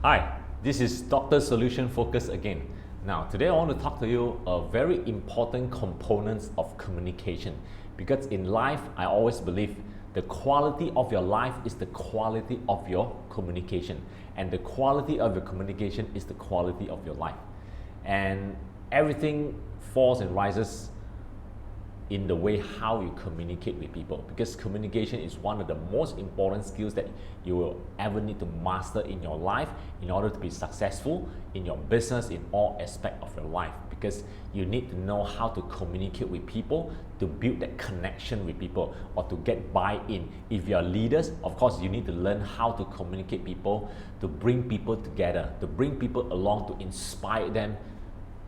Hi, this is Dr. Solution Focus again. Now, today I want to talk to you a very important components of communication, because in life, I always believe the quality of your life is the quality of your communication, and the quality of your communication is the quality of your life. And everything falls and rises in the way how you communicate with people, because communication is one of the most important skills that you will ever need to master in your life in order to be successful in your business, in all aspects of your life, because you need to know how to communicate with people, to build that connection with people, or to get buy-in. If you are leaders, of course you need to learn how to communicate people, to bring people together, to bring people along, to inspire them,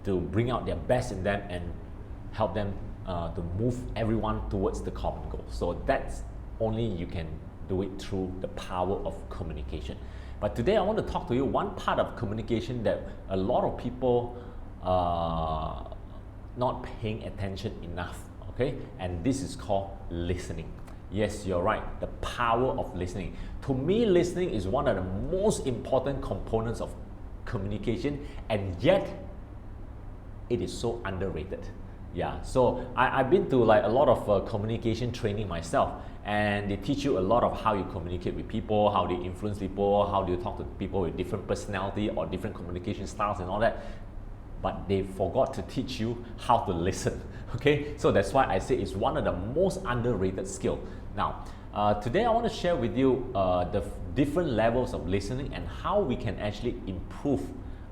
to bring out their best in them and help them to move everyone towards the common goal. So that's only you can do it through the power of communication. But today I want to talk to you one part of communication that a lot of people are not paying attention enough, okay? And this is called listening. Yes, you're right, the power of listening. To me, listening is one of the most important components of communication, and yet it is so underrated. Yeah, so I've been to like a lot of communication training myself, and they teach you a lot of how you communicate with people, how do you influence people, how do you talk to people with different personality or different communication styles and all that. But they forgot to teach you how to listen. Okay, so that's why I say it's one of the most underrated skill. Now, today I want to share with you the different levels of listening and how we can actually improve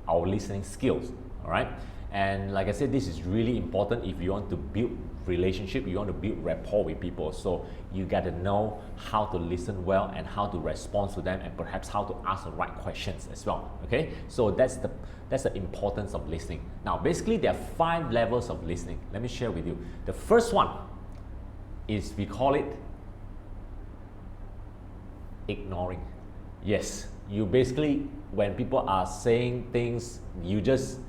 our listening skills. All right. And like I said, this is really important if you want to build relationship, you want to build rapport with people. So you got to know how to listen well and how to respond to them, and perhaps how to ask the right questions as well. Okay, so that's the importance of listening. Now, basically, there are 5 levels of listening. Let me share with you. The first one is, we call it ignoring. Yes, you basically, when people are saying things, you just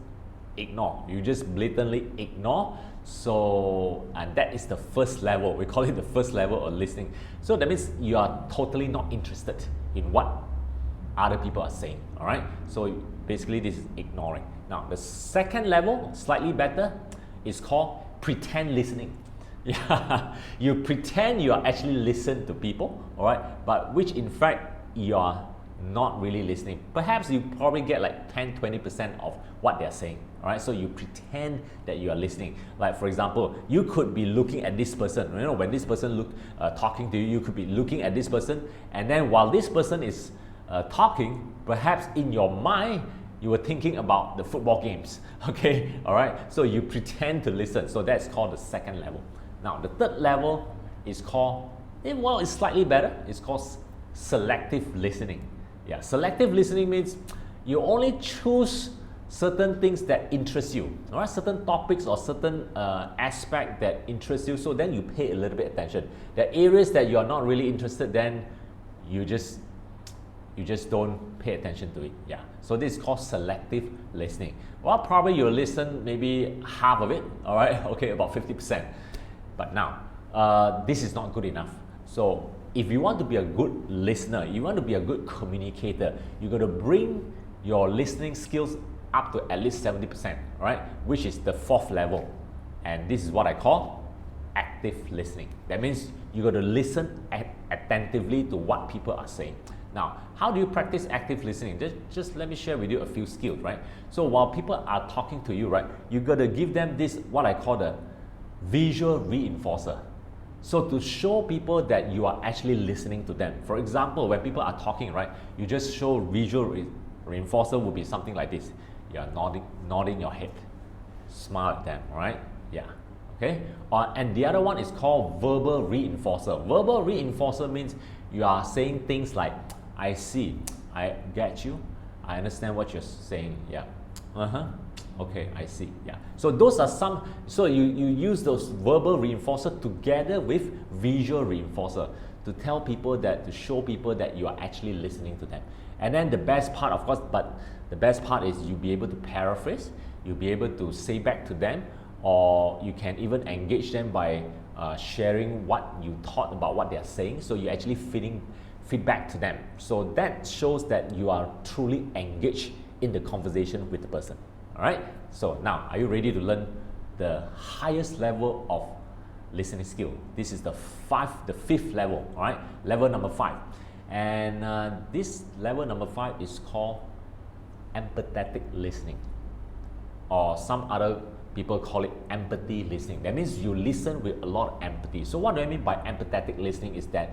ignore. You just blatantly ignore. So, and that is the first level. We call it the first level of listening. So that means you are totally not interested in what other people are saying. All right. So basically, this is ignoring. Now, the second level, slightly better, is called pretend listening. Yeah, you pretend you are actually listening to people. All right, but which in fact you are not really listening. Perhaps you probably get like 10-20% of what they're saying. All right, so you pretend that you are listening. Like, for example, you could be looking at this person. You know, when this person talking to you, you could be looking at this person, and then while this person is talking, perhaps in your mind you were thinking about the football games. Okay, all right, so you pretend to listen. So that's called the second level. Now, the third level is called, well, it's slightly better. It's called selective listening. Yeah, selective listening means you only choose certain things that interest you, all right? Certain topics or certain aspect that interest you. So then you pay a little bit attention. The areas that you are not really interested, then you just don't pay attention to it. Yeah. So this is called selective listening. Well, probably you'll listen maybe half of it. All right. Okay, about 50%. But now, this is not good enough. So if you want to be a good listener, you want to be a good communicator, you got to bring your listening skills up to at least 70%, right? Which is the fourth level. And this is what I call active listening. That means you got to listen attentively to what people are saying. Now, how do you practice active listening? Just let me share with you a few skills, right? So while people are talking to you, right, you got to give them this, what I call the visual reinforcer. So to show people that you are actually listening to them. For example, when people are talking, right, you just show visual reinforcer would be something like this. You are nodding your head, smile at them, right? Yeah, okay. And the other one is called verbal reinforcer. Verbal reinforcer means you are saying things like, I see, I get you, I understand what you're saying, yeah, okay, I see, yeah. So those are some, so you use those verbal reinforcer together with visual reinforcer to tell people that, to show people that you are actually listening to them. And then the best part, of course, but the best part is you'll be able to paraphrase, you'll be able to say back to them, or you can even engage them by sharing what you thought about what they're saying. So you're actually feedback to them. So that shows that you are truly engaged in the conversation with the person. All right. So now, are you ready to learn the highest level of listening skill? This is the fifth level. All right, level number 5, and this level number 5 is called empathetic listening, or some other people call it empathy listening. That means you listen with a lot of empathy. So what do I mean by empathetic listening is that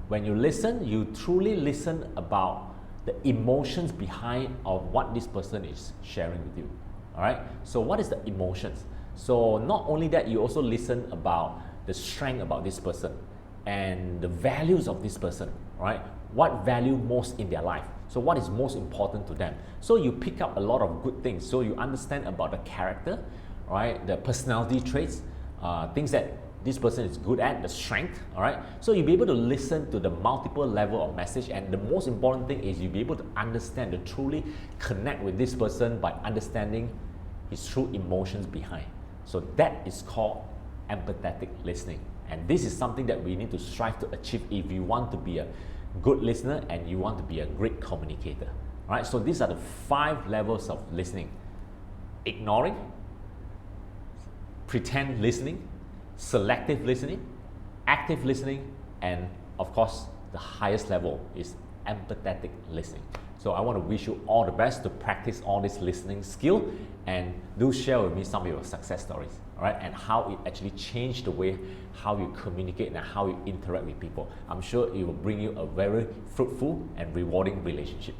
when you listen, you truly listen about the emotions behind of what this person is sharing with you. All right. So what is the emotions? So not only that, you also listen about the strength about this person and the values of this person. Right. What value most in their life? So what is most important to them? So you pick up a lot of good things. So you understand about the character, right? The personality traits, things that this person is good at, the strength, all right? So you'll be able to listen to the multiple level of message, and the most important thing is you'll be able to understand, to truly connect with this person by understanding his true emotions behind. So that is called empathetic listening. And this is something that we need to strive to achieve if you want to be a good listener and you want to be a great communicator. All right, so these are the 5 levels of listening: ignoring, pretend listening, selective listening, active listening, and of course, the highest level is empathetic listening. So I want to wish you all the best to practice all this listening skill, and do share with me some of your success stories, all right, and how it actually changed the way how you communicate and how you interact with people. I'm sure it will bring you a very fruitful and rewarding relationship.